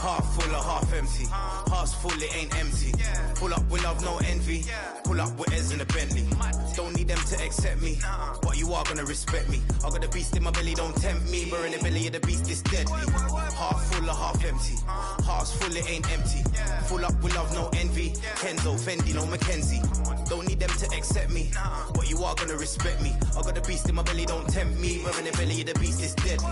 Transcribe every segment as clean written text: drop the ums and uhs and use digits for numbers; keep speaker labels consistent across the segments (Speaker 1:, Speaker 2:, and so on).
Speaker 1: Half full or half empty. Heart's full, it ain't empty. Pull up with love, no envy. Pull up with Ez in a Bentley. Don't need them to accept me, but you are gonna respect me. I got the beast in my belly, don't tempt me. But in the belly of the beast is deadly. Half full or half empty. Heart's full, it ain't empty. Full up with love, no envy. Kenzo, Fendi, no Mackenzie. Don't need them to accept me, but you are gonna respect me. I got the beast in my belly, don't tempt me. But in the belly of the beast is deadly.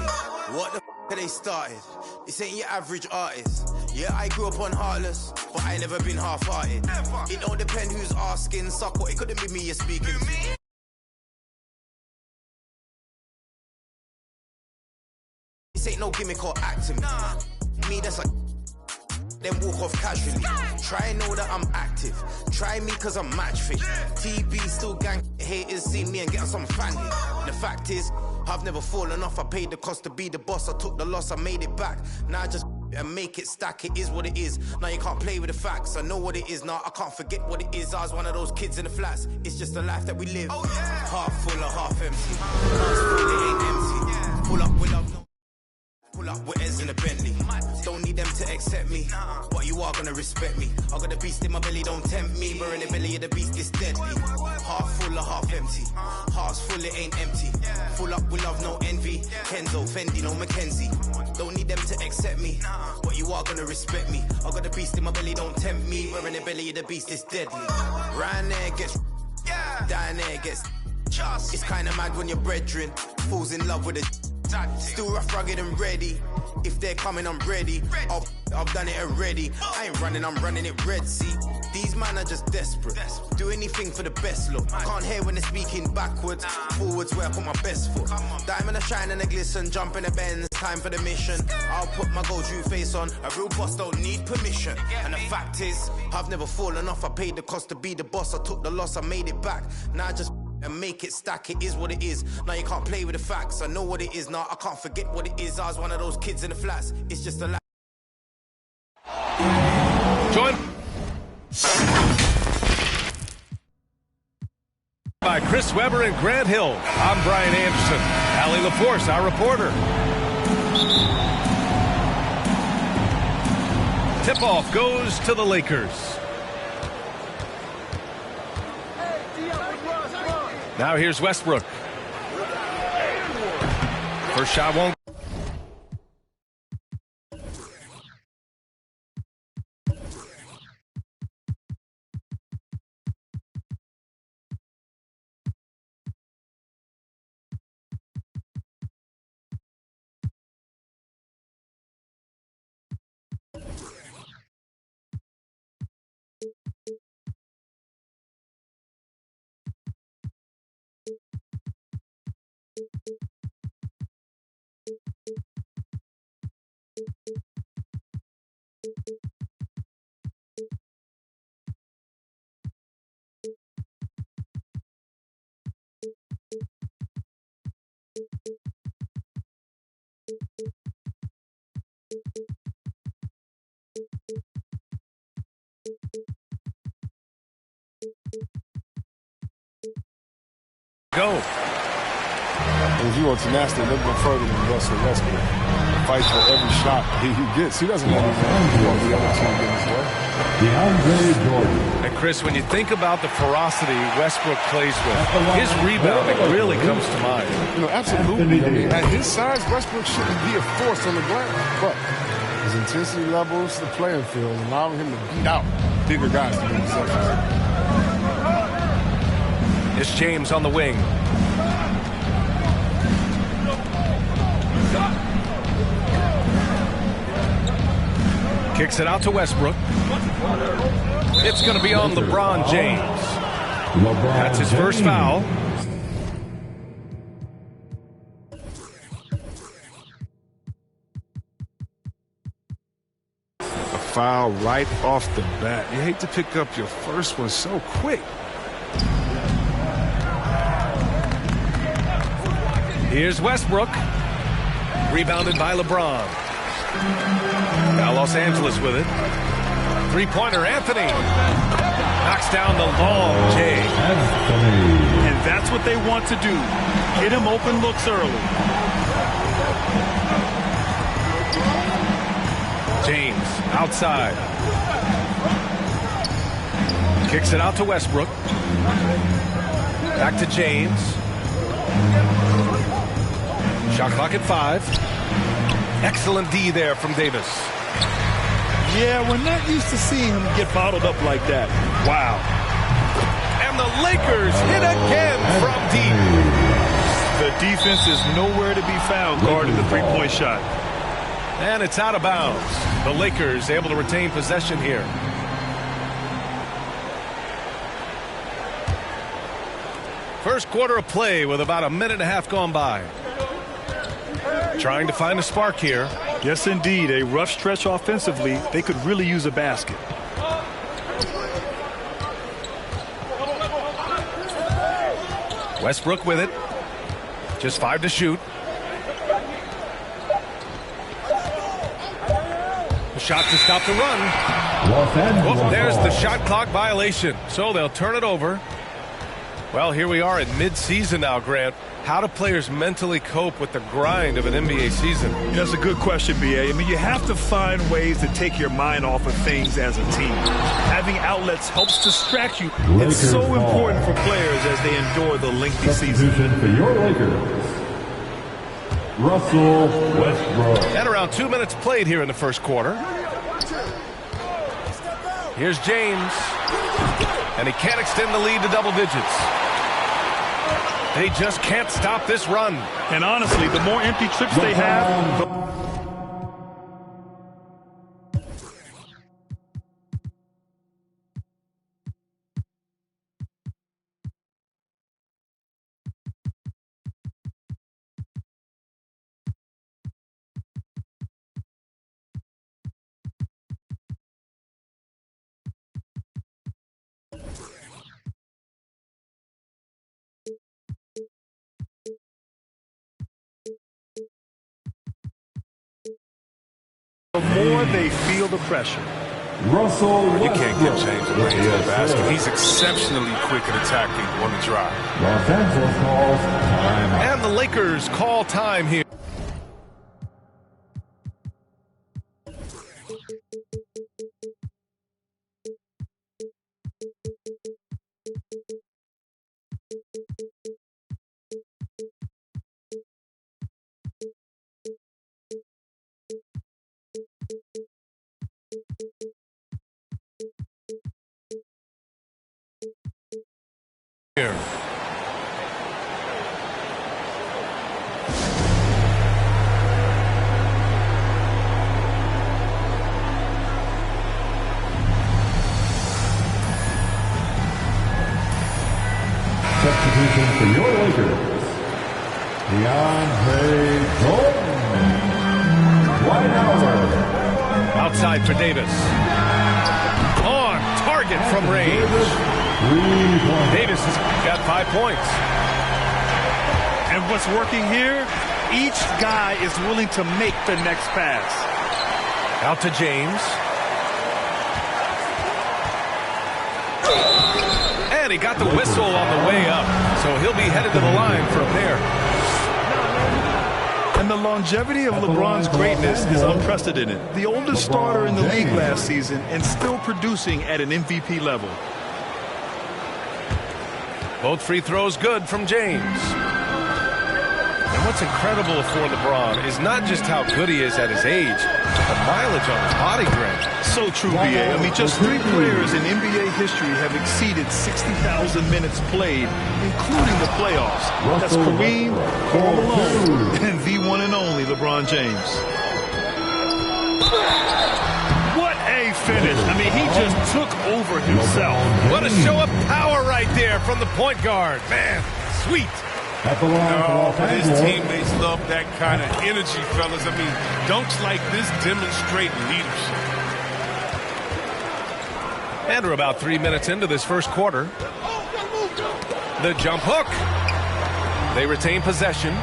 Speaker 1: What the f they started? This ain't your average artist. Yeah, I grew up on Heartless, but I never been half-hearted. It don't depend who's asking, suck what, it couldn't be me you're speaking to. This ain't no gimmick or acting. Me, that's like then walk off casually. Try and know that I'm active. Try me cause I'm match fit. TB still gang haters see me and get some fanny. The fact is, I've never fallen off. I paid the cost to be the boss. I took the loss, I made it back. Now I just and make it stack. It is what it is. Now you can't play with the facts. I know what it is now. I can't forget what it is. I was one of those kids in the flats. It's just the life that we live. Oh, yeah. Half full or half empty. Heart's full, it ain't empty. Pull up with love, no. Pull up with Ez in a Bentley. Don't need them to accept me, but you are gonna respect me. I got the beast in my belly, don't tempt me. But in the belly of the beast is deadly. Half full or half empty. Heart's full, it ain't empty. Full up with love, no envy. Kenzo, Fendi, no Mackenzie. Don't need them to accept me, but you are gonna respect me. I got the beast in my belly, don't tempt me. But in the belly of the beast is deadly. Round there gets down there gets. It's kinda mad when your brethren falls in love with a still rough, rugged and ready. If they're coming, I'm ready. I've done it already. I ain't running, I'm running it red. See, these men are just desperate. Do anything for the best look. Can't hear when they're speaking backwards. Forwards where I put my best foot. Diamond a shine and a glisten. Jump in the bend, it's time for the mission. I'll put my gold true face on. A real boss don't need permission. And the fact is, I've never fallen off. I paid the cost to be the boss. I took the loss, I made it back. Now I just and make it stack. It is what it is. Now you can't play with the facts. I know what it is now. I can't forget what it is. I was one of those kids in the flats. It's just a
Speaker 2: Join by Chris Webber and Grant Hill. I'm Brian Anderson. Allie LaForce, our reporter. Tip-off goes to the Lakers. Now here's Westbrook. First shot won't. Go.
Speaker 3: If you want tenacity, look no further than Russell Westbrook. Fights for every shot he gets. He doesn't let the other team get his way.
Speaker 2: And Chris, when you think about the ferocity Westbrook plays with, his rebounding really comes to mind.
Speaker 3: You know, absolutely. I mean, at his size, Westbrook shouldn't be a force on the ground. But his intensity levels, the playing field, allowing him to beat out bigger guys to get possessions.
Speaker 2: It's James on the wing. Kicks it out to Westbrook. It's going to be on LeBron James. That's his first foul.
Speaker 3: A foul right off the bat. You hate to pick up your first one so quick.
Speaker 2: Here's Westbrook. Rebounded by LeBron. Now Los Angeles with it. Three-pointer, Anthony. Knocks down the long J.
Speaker 4: And that's what they want to do. Get him open looks early.
Speaker 2: James outside. Kicks it out to Westbrook. Back to James. Shot clock at 5. Excellent D there from Davis.
Speaker 4: Yeah, we're not used to seeing him get bottled up like that. Wow.
Speaker 2: And the Lakers hit again from deep.
Speaker 4: The defense is nowhere to be found guarding the three-point shot.
Speaker 2: And it's out of bounds. The Lakers able to retain possession here. First quarter of play with about a minute and a half gone by. Trying to find a spark here.
Speaker 4: Yes, indeed. A rough stretch offensively. They could really use a basket.
Speaker 2: Westbrook with it. Just 5 to shoot. The shot to stop the run. Oh, there's the shot clock violation. So they'll turn it over. Well, here we are in mid-season now, Grant. How do players mentally cope with the grind of an NBA season?
Speaker 4: That's a good question, B.A. I mean, you have to find ways to take your mind off of things as a team. Having outlets helps distract you. It's so important for players as they endure the lengthy season.
Speaker 5: For your Lakers, Russell Westbrook.
Speaker 2: And around 2 minutes played here in the first quarter. Here's James. And he can't extend the lead to double digits. They just can't stop this run.
Speaker 4: And honestly, the more empty trips they have, the more they feel the pressure.
Speaker 5: Russell Westbrook.
Speaker 6: You can't give James a range of the basket. He's exceptionally quick at attacking on the drive.
Speaker 5: Los Angeles calls timeout.
Speaker 2: And the Lakers call time here. Here.
Speaker 5: Substitution for your Lakers, DeAndre Jordan.
Speaker 2: Outside for Davis. On target from range. Davis has got 5 points.
Speaker 4: And what's working here, each guy is willing to make the next pass.
Speaker 2: Out to James. And he got the whistle on the way up. So he'll be headed to the line for a pair.
Speaker 4: And the longevity of LeBron's greatness is unprecedented. The oldest starter in the league last season and still producing at an MVP level.
Speaker 2: Both free throws good from James. And what's incredible for LeBron is not just how good he is at his age, but the mileage on his body, Grant.
Speaker 4: So true, B.A. I mean, just 3 players in NBA history have exceeded 60,000 minutes played, including the playoffs. That's Kareem, Karl Malone, and the one and only LeBron James. What a finish. I mean, he just took over himself.
Speaker 2: What a show of power right there from the point guard. Man, sweet.
Speaker 6: But his teammates love that kind of energy, fellas. I mean, dunks like this demonstrate leadership.
Speaker 2: And we're about 3 minutes into this first quarter. The jump hook. They retain possession.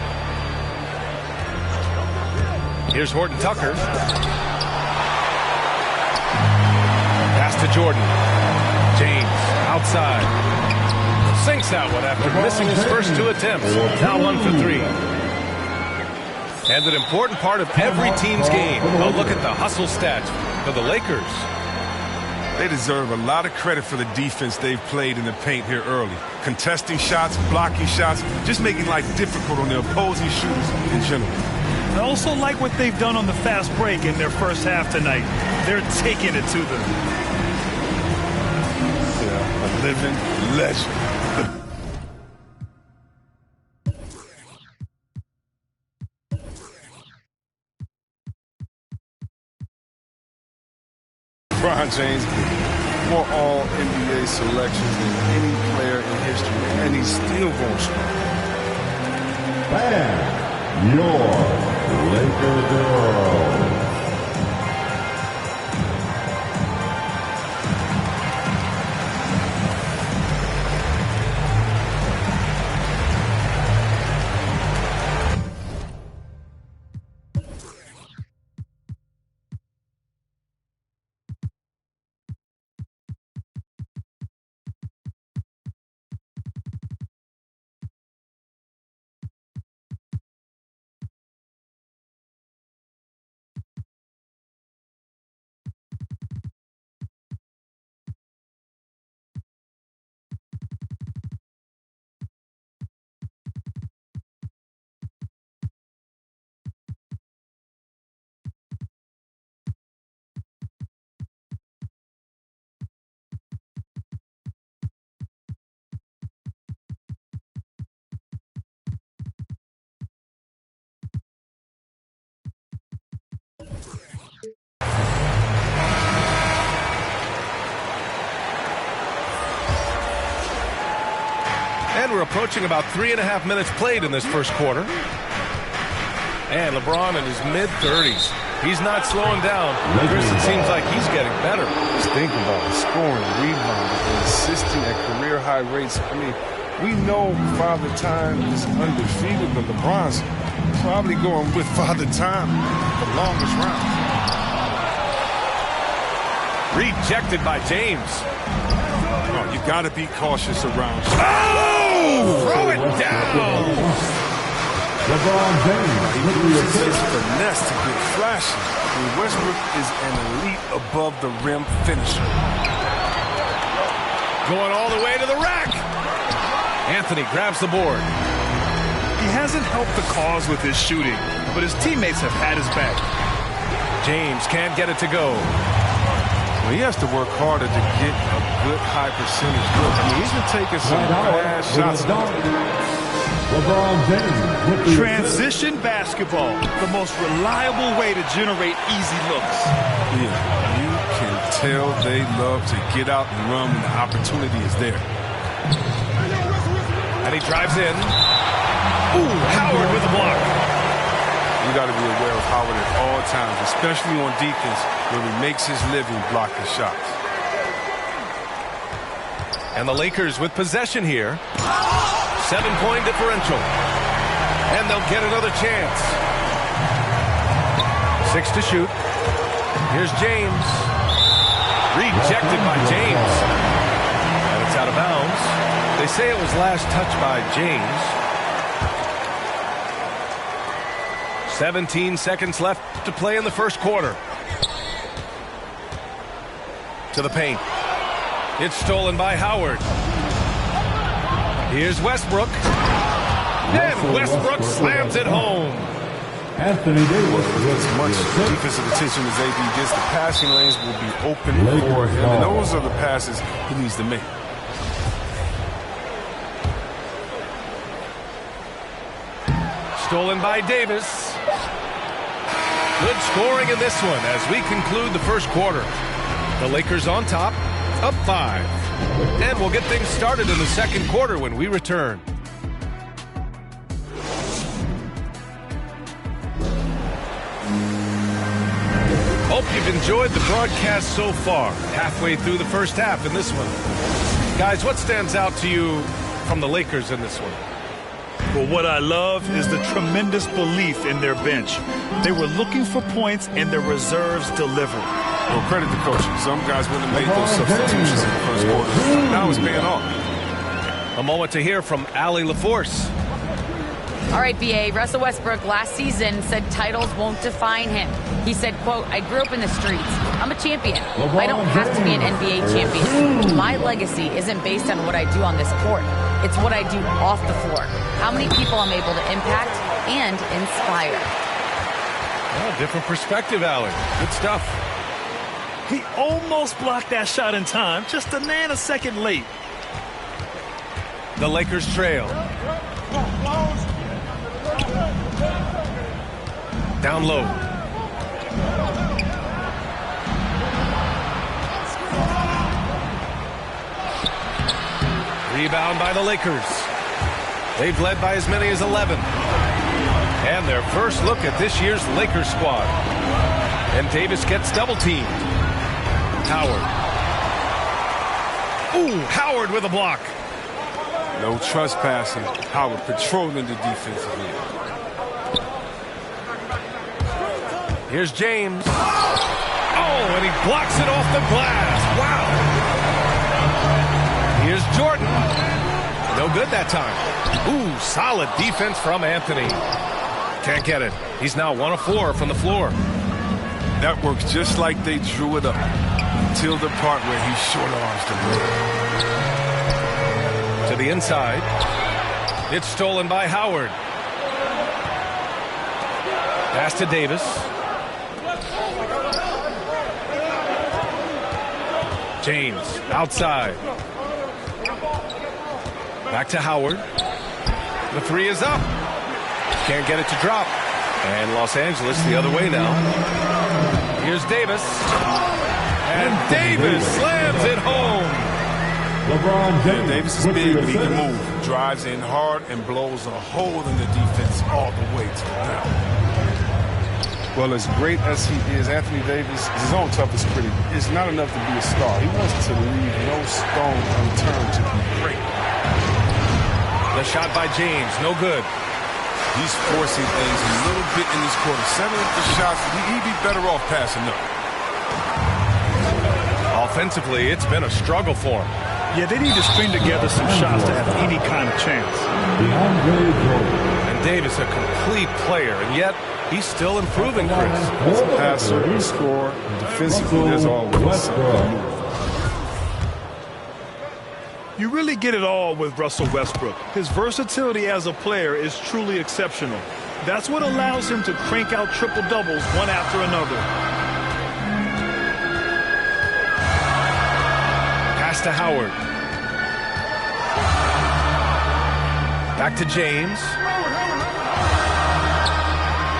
Speaker 2: Here's Horton Tucker. Pass to Jordan. James outside. Sinks that one after missing his first 2 attempts. Now 1 for 3. And an important part of every team's game. A look at the hustle stats for the Lakers.
Speaker 6: They deserve a lot of credit for the defense they've played in the paint here early. Contesting shots, blocking shots, just making life difficult on the opposing shooters in general.
Speaker 4: I also like what they've done on the fast break in their first half tonight. They're taking it to them.
Speaker 6: Yeah, a living legend. LeBron James, more All-NBA selections than any player in history, and he's still going strong.
Speaker 5: And your Laker girl.
Speaker 2: And we're approaching about 3.5 minutes played in this first quarter. And LeBron in his mid-30s. He's not slowing down. Chris, it seems like he's getting better.
Speaker 6: Just think about it. Scoring, rebounding, and assisting at career-high rates. I mean, we know Father Time is undefeated, but LeBron's probably going with Father Time the longest round.
Speaker 2: Rejected by James.
Speaker 6: Oh, you got to be cautious around.
Speaker 2: Oh! Throw it down!
Speaker 5: LeBron James.
Speaker 6: He uses his finesse to get flashy. I mean, Westbrook is an elite above-the-rim finisher.
Speaker 2: Going all the way to the rack. Anthony grabs the board.
Speaker 4: He hasn't helped the cause with his shooting, but his teammates have had his back.
Speaker 2: James can't get it to go.
Speaker 6: Well, he has to work harder to get a good high percentage look. I mean, he's been taking some bad shots.
Speaker 5: LeBron James with the
Speaker 4: Transition basketball, the most reliable way to generate easy looks.
Speaker 6: Yeah, you can tell they love to get out and run when the opportunity is there.
Speaker 2: And he drives in. Ooh, Howard with the block.
Speaker 6: You got to be aware of Howard at all times, especially on defense when he makes his living blocking shots.
Speaker 2: And the Lakers with possession here. 7-point differential. And they'll get another chance. 6 to shoot. Here's James. Rejected by James. And it's out of bounds. They say it was last touched by James. 17 seconds left to play in the first quarter. To the paint. It's stolen by Howard. Here's Westbrook. And Westbrook slams it home.
Speaker 5: Anthony Davis.
Speaker 6: As much defensive attention as AD gets, the passing lanes will be open for him. And those are the passes he needs to make.
Speaker 2: Stolen by Davis. Good scoring in this one as we conclude the first quarter. The Lakers on top, up 5. And we'll get things started in the second quarter when we return. Hope you've enjoyed the broadcast so far. Halfway through the first half in this one. Guys, what stands out to you from the Lakers in this one?
Speaker 4: Well, what I love is the tremendous belief in their bench. They were looking for points, and their reserves delivered.
Speaker 6: Well, credit the coaching. Some guys wouldn't have made those substitutions in the first quarter. Now it's paying off.
Speaker 2: A moment to hear from Allie LaForce.
Speaker 7: All right, BA, Russell Westbrook last season said titles won't define him. He said, quote, I grew up in the streets. I'm a champion. I don't have to be an NBA champion. My legacy isn't based on what I do on this court. It's what I do off the floor. How many people I'm able to impact and inspire.
Speaker 2: Well, different perspective, Allen. Good stuff.
Speaker 4: He almost blocked that shot in time, just a nanosecond late.
Speaker 2: The Lakers trail. Down low. Rebound by the Lakers. They've led by as many as 11. And their first look at this year's Lakers squad. And Davis gets double-teamed. Howard. Ooh, Howard with a block.
Speaker 6: No trespassing. Howard patrolling the defensive end.
Speaker 2: Here's James. Oh, and he blocks it off the glass. Wow. Here's Jordan. No good that time. Ooh, solid defense from Anthony. Can't get it. He's now 1 of 4 from the floor.
Speaker 6: That works just like they drew it up until the part where he short arms the ball.
Speaker 2: To the inside. It's stolen by Howard. Pass to Davis. James outside. Back to Howard. The three is up. Can't get it to drop. And Los Angeles the other way now. Here's Davis. And Davis slams it home.
Speaker 5: LeBron James.
Speaker 6: Davis is big, but he can move. Drives in hard and blows a hole in the defense all the way to the ground. Well, as great as he is, Anthony Davis is his own toughest critic. It's not enough to be a star. He wants to leave no stone unturned to be great.
Speaker 2: The shot by James, no good.
Speaker 6: He's forcing things a little bit in this quarter. Settling for shots, he'd be better off passing up.
Speaker 2: Offensively, it's been a struggle for him.
Speaker 4: Yeah, they need to string together some shots to have any kind of chance.
Speaker 2: And Davis, a complete player, and yet he's still improving, Chris.
Speaker 6: He's a passer, a scorer, and defensively, there's always something to move.
Speaker 4: You really get it all with Russell Westbrook. His versatility as a player is truly exceptional. That's what allows him to crank out triple-doubles one after another.
Speaker 2: Pass to Howard. Back to James.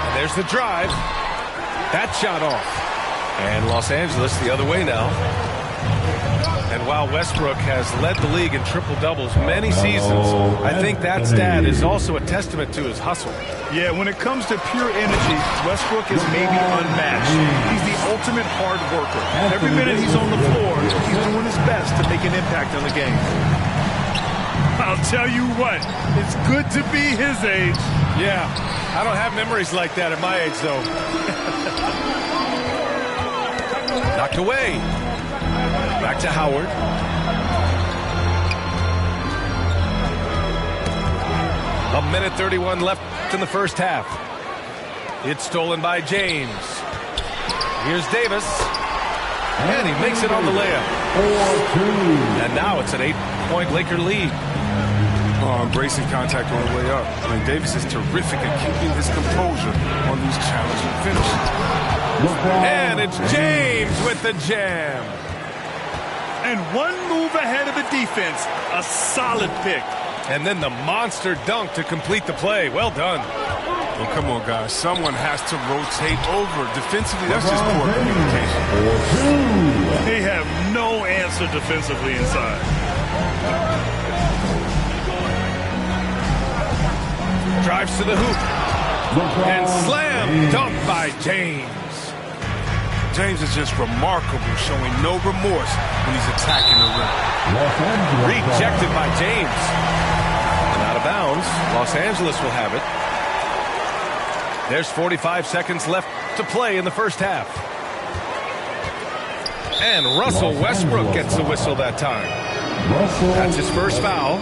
Speaker 2: And there's the drive. That shot off. And Los Angeles the other way now. And while Westbrook has led the league in triple-doubles many seasons, I think that stat is also a testament to his hustle.
Speaker 4: Yeah, when it comes to pure energy, Westbrook is maybe unmatched. He's the ultimate hard worker. Every minute he's on the floor, he's doing his best to make an impact on the game. I'll tell you what, it's good to be his age.
Speaker 2: Yeah, I don't have memories like that at my age, though. Knocked away. Back to Howard. A minute 31 left in the first half. It's stolen by James. Here's Davis. And he makes it on the layup. 4-2. And now it's an 8-point Laker lead.
Speaker 6: Embracing contact on the way up. I mean, Davis is terrific at keeping his composure on these challenging finishes.
Speaker 2: And it's James with the jam.
Speaker 4: And one move ahead of the defense. A solid pick.
Speaker 2: And then the monster dunk to complete the play. Well done.
Speaker 6: Well, come on, guys. Someone has to rotate over. Defensively, that's just poor communication.
Speaker 4: They have no answer defensively inside.
Speaker 2: Drives to the hoop. And slam dunk by James.
Speaker 6: James is just remarkable, showing no remorse when he's attacking the rim.
Speaker 2: Rejected by James. And out of bounds. Los Angeles will have it. There's 45 seconds left to play in the first half. And Russell Westbrook gets the whistle that time. That's his first foul.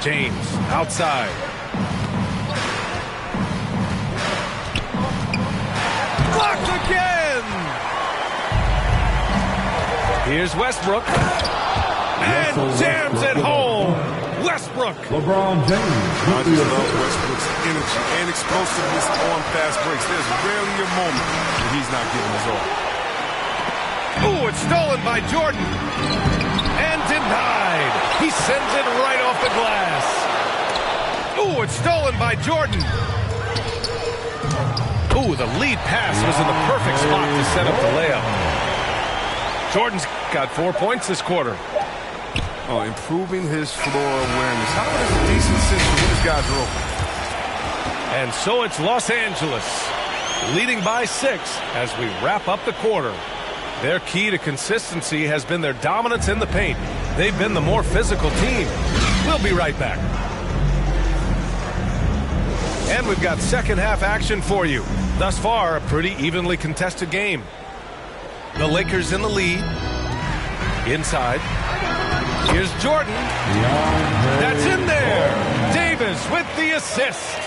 Speaker 2: James outside. Blocked again! Here's Westbrook. And jams it home! Westbrook!
Speaker 5: LeBron James.
Speaker 6: I just love Westbrook's energy and explosiveness on fast breaks. There's rarely a moment when he's not giving his all.
Speaker 2: Ooh, it's stolen by Jordan. And denied. He sends it right off the glass. Ooh, it's stolen by Jordan. Ooh, the lead pass was in the perfect spot to set up the layup. Jordan's got 4 points this quarter.
Speaker 6: Oh, improving his floor awareness. How is a decent system when his guys are open?
Speaker 2: And so it's Los Angeles, leading by 6 as we wrap up the quarter. Their key to consistency has been their dominance in the paint. They've been the more physical team. We'll be right back. And we've got second half action for you. Thus far, a pretty evenly contested game. The Lakers in the lead. Inside. Here's Jordan. That's in there. Davis with the assist.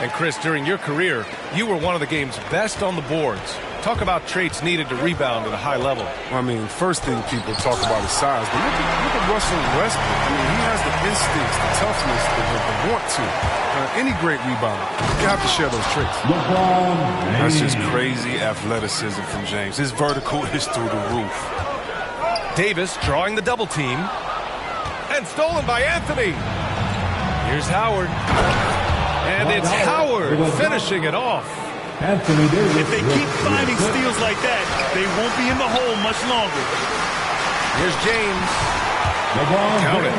Speaker 2: And Chris, during your career, you were one of the game's best on the boards. Talk about traits needed to rebound at a high level.
Speaker 6: I mean, first thing people talk about is size, but look at Russell Westbrook. I mean, he has the instincts, the toughness, the want to. Any great rebounder, you have to share those traits. That's just crazy athleticism from James. His vertical is through the roof.
Speaker 2: Davis drawing the double team. And stolen by Anthony. Here's Howard. And it's Howard finishing it off.
Speaker 5: Anthony Davis.
Speaker 4: If they keep finding steals like that, they won't be in the hole much longer.
Speaker 2: Here's James.
Speaker 5: Count
Speaker 2: it.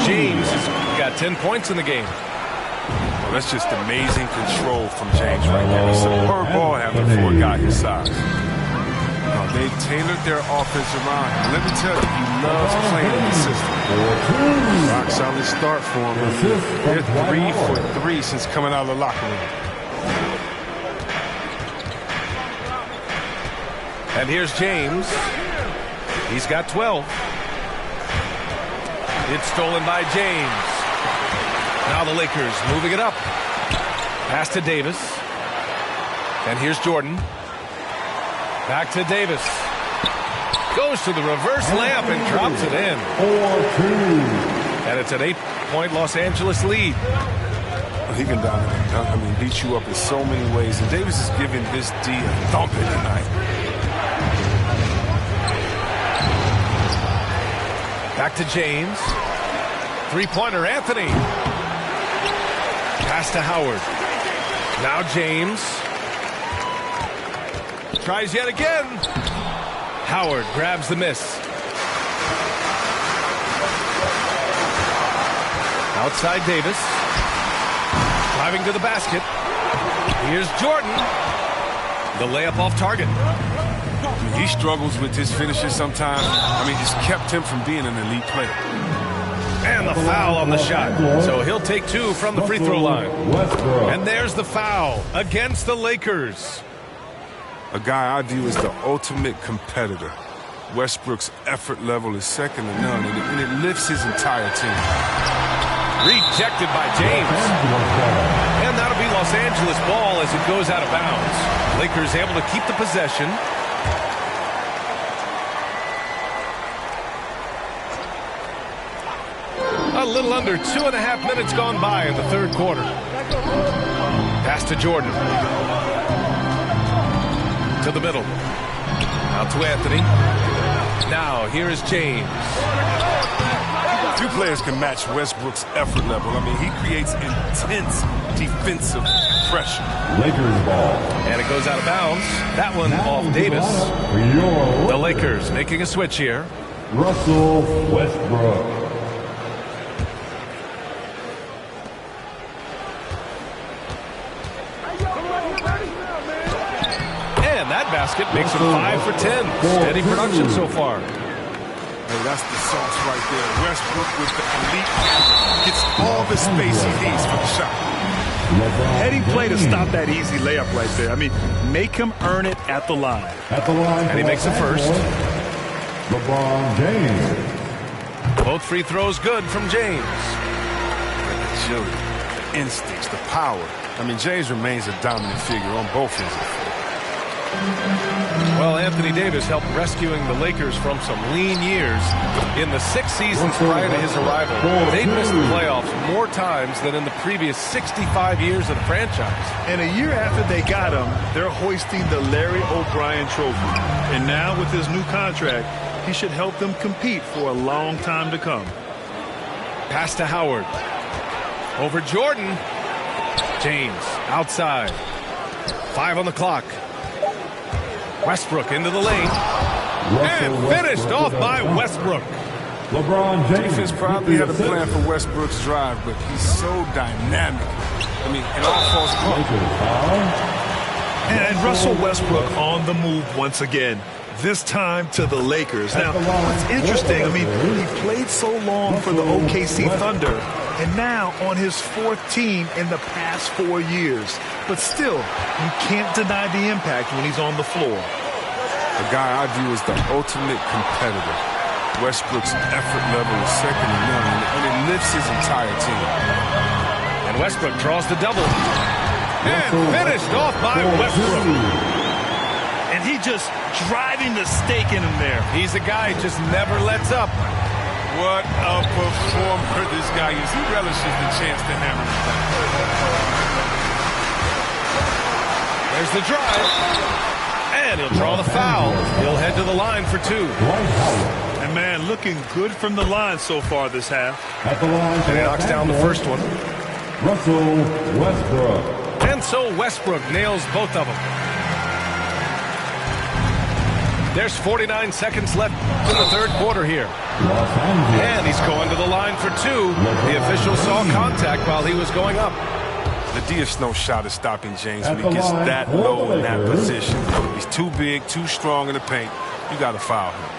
Speaker 2: James has got 10 points in the game.
Speaker 6: Well, that's just amazing control from James right there. He's a superb ball handler for a guy his size. They've tailored their offense around him. Let me tell you, he loves playing in the system. Rock solid start for him. They're 3 for 3 since coming out of the locker room.
Speaker 2: And here's James. He's got 12. It's stolen by James. Now the Lakers moving it up. Pass to Davis. And here's Jordan. Back to Davis. Goes to the reverse layup and drops it in.
Speaker 5: 4-2.
Speaker 2: And it's an 8-point Los Angeles lead.
Speaker 6: He can dominate. I mean, beat you up in so many ways. And Davis is giving this D a thumping tonight.
Speaker 2: Back to James. Three-pointer, Anthony. Pass to Howard. Now James. Tries yet again. Howard grabs the miss. Outside Davis. Driving to the basket. Here's Jordan. The layup off target.
Speaker 6: He struggles with his finishes sometimes. I mean, it's kept him from being an elite player.
Speaker 2: And the foul on the shot. So he'll take 2 from the free throw line. And there's the foul against the Lakers.
Speaker 6: A guy I view as the ultimate competitor. Westbrook's effort level is second to none, and it lifts his entire team.
Speaker 2: Rejected by James. And that'll be Los Angeles ball as it goes out of bounds. Lakers able to keep the possession. A little under 2.5 minutes gone by in the third quarter. Pass to Jordan. To the middle. Out to Anthony. Now here is James.
Speaker 6: Few players can match Westbrook's effort level. I mean, he creates intense defensive pressure.
Speaker 5: Lakers ball.
Speaker 2: And it goes out of bounds. That one off Davis. The Lakers making a switch here.
Speaker 5: Russell Westbrook.
Speaker 2: And that basket makes him 5 for 10. Steady production so far.
Speaker 6: Hey, that's the sauce right there. Westbrook with the elite gets all the space he needs for the shot.
Speaker 4: Heady play to stop that easy layup right there. I mean, make him earn it at the line.
Speaker 5: At the line.
Speaker 2: And he makes it first.
Speaker 5: LeBron James.
Speaker 2: Both free throws good from James.
Speaker 6: The agility, the instincts, the power. I mean, James remains a dominant figure on both ends of the floor.
Speaker 2: Well, Anthony Davis helped rescuing the Lakers from some lean years. In the 6 seasons prior to his arrival, they'd missed the playoffs more times than in the previous 65 years of the franchise.
Speaker 4: And a year after they got him, they're hoisting the Larry O'Brien Trophy. And now with his new contract, he should help them compete for a long time to come.
Speaker 2: Pass to Howard. Over Jordan. James outside. 5 on the clock. Westbrook into the lane. And finished off by Westbrook.
Speaker 5: LeBron James.
Speaker 6: Defense probably had a plan for Westbrook's drive, but he's so dynamic. I mean, it all falls apart.
Speaker 4: And Russell Westbrook on the move once again. This time to the Lakers. Now, what's interesting, I mean, he played so long for the OKC Thunder, and now on his 4th team in the past 4 years. But still, you can't deny the impact when he's on the floor.
Speaker 6: A guy I view as the ultimate competitor. Westbrook's effort level is second to none, and it lifts his entire team.
Speaker 2: And Westbrook draws the double. And finished off by Westbrook.
Speaker 4: And he just driving the stake in him there.
Speaker 2: He's a guy who just never lets up.
Speaker 6: What a performer this guy is. He relishes the chance to hammer him down.
Speaker 2: There's the drive. And he'll draw the foul. He'll head to the line for 2.
Speaker 4: And man, looking good from the line so far this half.
Speaker 5: At the line,
Speaker 2: and he knocks down the first one.
Speaker 5: Russell Westbrook.
Speaker 2: And so Westbrook nails both of them. There's 49 seconds left in the 3rd quarter here. And he's going to the line for 2. The official saw contact while he was going up.
Speaker 6: The DS no shot is stopping James when he gets that low in that position. He's too big, too strong in the paint. You got to foul him.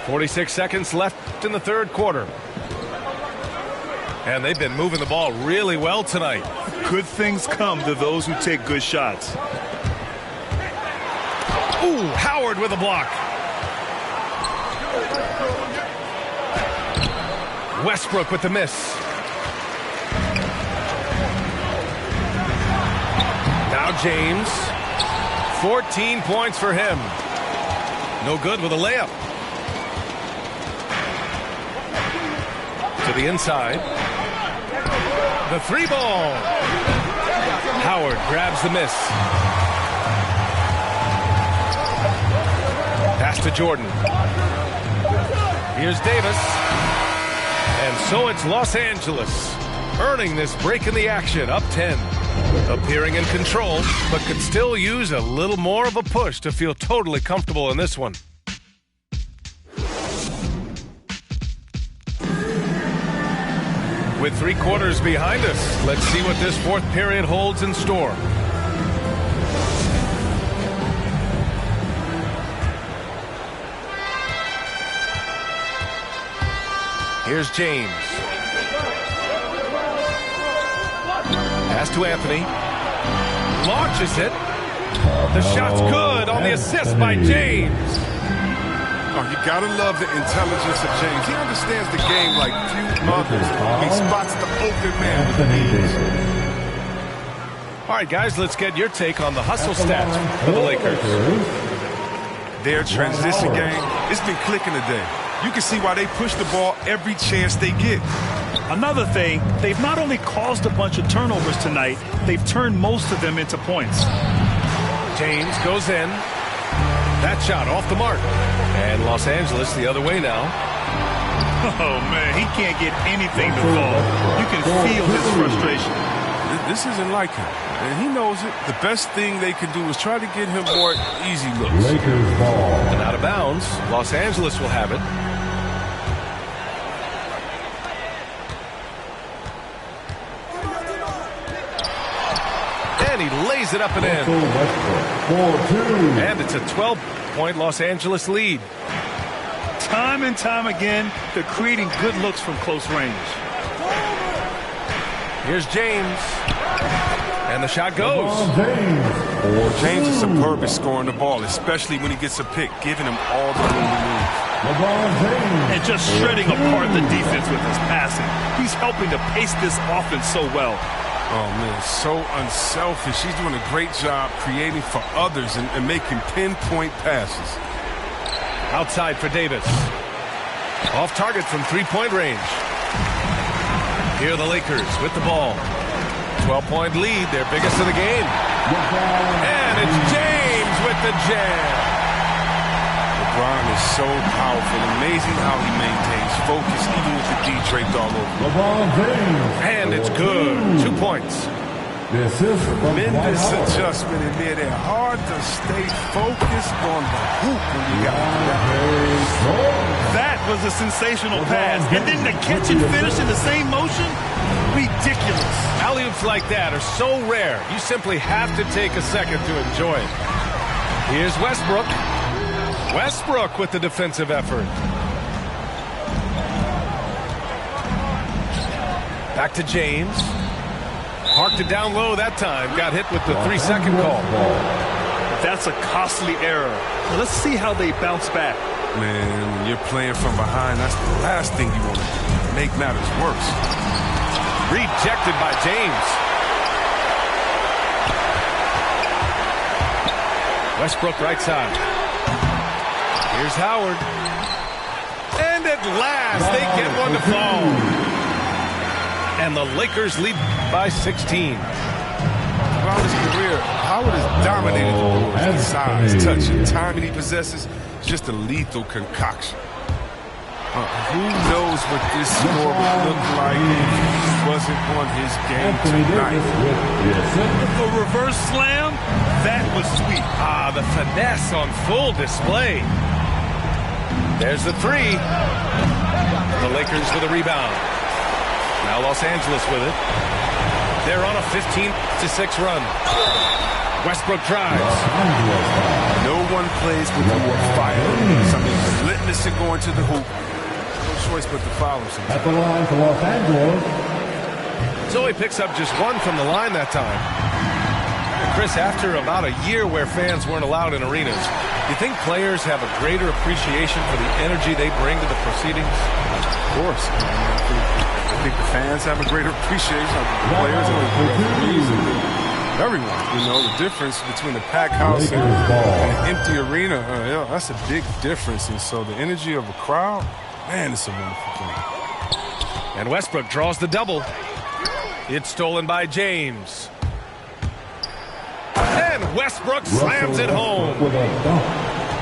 Speaker 2: .46 seconds left in the 3rd quarter. And they've been moving the ball really well tonight.
Speaker 4: Good things come to those who take good shots.
Speaker 2: Ooh, Howard with a block. Westbrook with the miss. Now James. 14 points for him. No good with a layup. To the inside. The 3 ball. Howard grabs the miss. Pass to Jordan. Here's Davis. And so it's Los Angeles earning this break in the action, up 10. Appearing in control, but could still use a little more of a push to feel totally comfortable in this one. With 3 quarters behind us, let's see what this 4th period holds in store. Here's James. Pass to Anthony. Launches it. The shot's good on the assist by James.
Speaker 6: Oh, you gotta love the intelligence of James. He understands the game like few others. He spots the open man with the knees.
Speaker 2: All right, guys, let's get your take on the hustle stats for the Lakers.
Speaker 6: Their transition game, it's been clicking today. You can see why they push the ball every chance they get.
Speaker 4: Another thing, they've not only caused a bunch of turnovers tonight, they've turned most of them into points.
Speaker 2: James goes in. That shot off the mark. And Los Angeles the other way now.
Speaker 4: Oh, man, he can't get anything to fall. You can feel his frustration.
Speaker 6: This isn't like him, and he knows it. The best thing they can do is try to get him more easy looks.
Speaker 5: Lakers ball.
Speaker 2: And out of bounds, Los Angeles will have it. And he lays it up and in. And it's a 12-point Los Angeles lead.
Speaker 4: Time and time again, they're creating good looks from close range.
Speaker 2: Here's James. And the shot goes.
Speaker 6: James is superb at scoring the ball, especially when he gets a pick, giving him all the room to move.
Speaker 4: And just shredding apart the defense with his passing. He's helping to pace this offense so well.
Speaker 6: Oh, man, so unselfish. He's doing a great job creating for others and making pinpoint passes.
Speaker 2: Outside for Davis. Off target from three-point range. Here are the Lakers with the ball. 12-point lead, their biggest of the game. And it's James with the jam.
Speaker 6: LeBron is so powerful. Amazing how he maintains focus even with the D draped all over.
Speaker 2: And it's good. 2 points.
Speaker 6: Tremendous adjustment in there. They're hard to stay focused on the hoop when you got that.
Speaker 4: That was a sensational pass. And then the catch and finish in the same motion? Ridiculous.
Speaker 2: Alley-oops like that are so rare. You simply have to take a second to enjoy it. Here's Westbrook. Westbrook with the defensive effort. Back to James. Parked it down low that time. Got hit with the 3-second call.
Speaker 4: That's a costly error. Let's see how they bounce back.
Speaker 6: Man, when you're playing from behind, that's the last thing you want to do. Make matters worse.
Speaker 2: Rejected by James. Westbrook right side. Here's Howard. And at last, they get one to fall. And the Lakers lead by 16.
Speaker 6: Throughout his career, Howard has dominated the boards. His size, touch, and timing he possesses, just a lethal concoction. Who knows what this score would look like if he wasn't on his game tonight.
Speaker 4: A reverse slam? That was sweet.
Speaker 2: Ah, the finesse on full display. There's the three. The Lakers with a rebound. Now Los Angeles with it. They're on a 15-6 run. Westbrook drives.
Speaker 6: No one plays with more fire. I mean, relentless and going to the hoop. No choice but to follow him.
Speaker 5: At the line for Los Angeles.
Speaker 2: Zoe picks up just one from the line that time. And Chris, after about a year where fans weren't allowed in arenas, do you think players have a greater appreciation for the energy they bring to the proceedings?
Speaker 6: Of course. I think the fans have a greater appreciation of the players and the referees and everyone. You know, the difference between the packed house and an empty arena, that's a big difference. And so the energy of a crowd, man, it's a wonderful thing.
Speaker 2: And Westbrook draws the double. It's stolen by James. And Westbrook slams it home.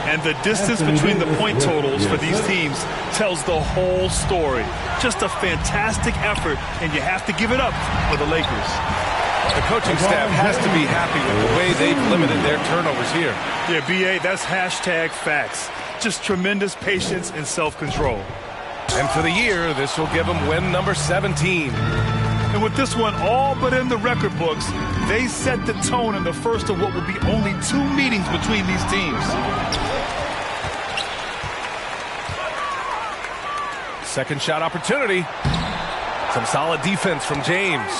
Speaker 4: And the distance between the point totals for these teams tells the whole story. Just a fantastic effort, and you have to give it up for the Lakers.
Speaker 2: The coaching staff has to be happy with the way they've limited their turnovers here.
Speaker 4: Yeah, B.A., that's hashtag facts. Just tremendous patience and self-control.
Speaker 2: And for the year, this will give them win number 17.
Speaker 4: And with this one all but in the record books, they set the tone in the first of what will be only 2 meetings between these teams.
Speaker 2: Second shot opportunity. Some solid defense from James.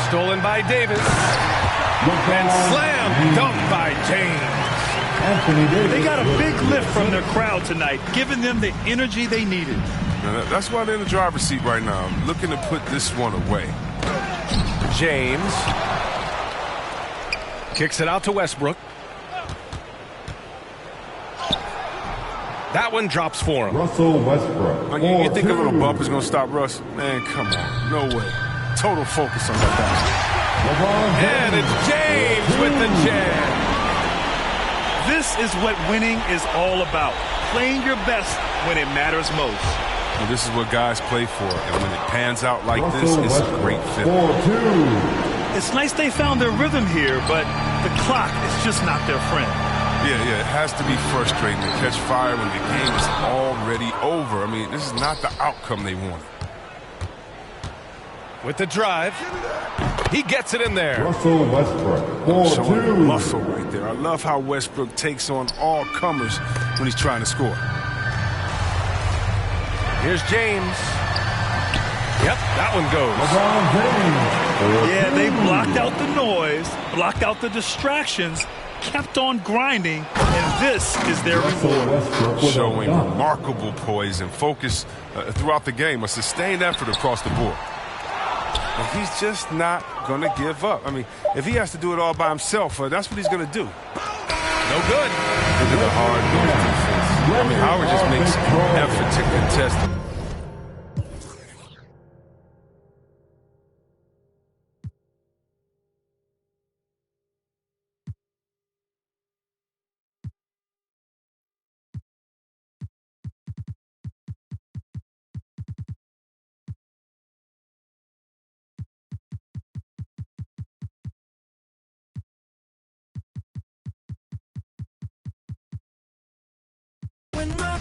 Speaker 2: Stolen by Davis. And slam dunked by James.
Speaker 4: They got a big lift from their crowd tonight, giving them the energy they needed.
Speaker 6: That's why they're in the driver's seat right now, looking to put this one away.
Speaker 2: James kicks it out to Westbrook. That one drops for him.
Speaker 5: Russell Westbrook.
Speaker 6: You think a little bump is going to stop Russ? Man, come on. No way. Total focus on that basket.
Speaker 2: And it's James with the jam.
Speaker 4: This is what winning is all about. Playing your best when it matters most.
Speaker 6: Well, this is what guys play for. And when it pans out like this, it's a great feeling.
Speaker 4: It's nice they found their rhythm here, but the clock is just not their friend.
Speaker 6: Yeah, it has to be frustrating to catch fire when the game is already over. I mean, this is not the outcome they wanted.
Speaker 2: With the drive, he gets it in there.
Speaker 5: Russell Westbrook.
Speaker 6: Showing the muscle right there. I love how Westbrook takes on all comers when he's trying to score.
Speaker 2: Here's James. Yep, that one goes.
Speaker 4: Yeah, they blocked out the noise, blocked out the distractions, kept on grinding, and this is their reward.
Speaker 6: Showing remarkable poise and focus throughout the game, a sustained effort across the board. And he's just not going to give up. I mean, if he has to do it all by himself, that's what he's going to do.
Speaker 2: No good.
Speaker 6: Look at the hard defense. I mean, Howard just makes effort to contest him.
Speaker 1: When my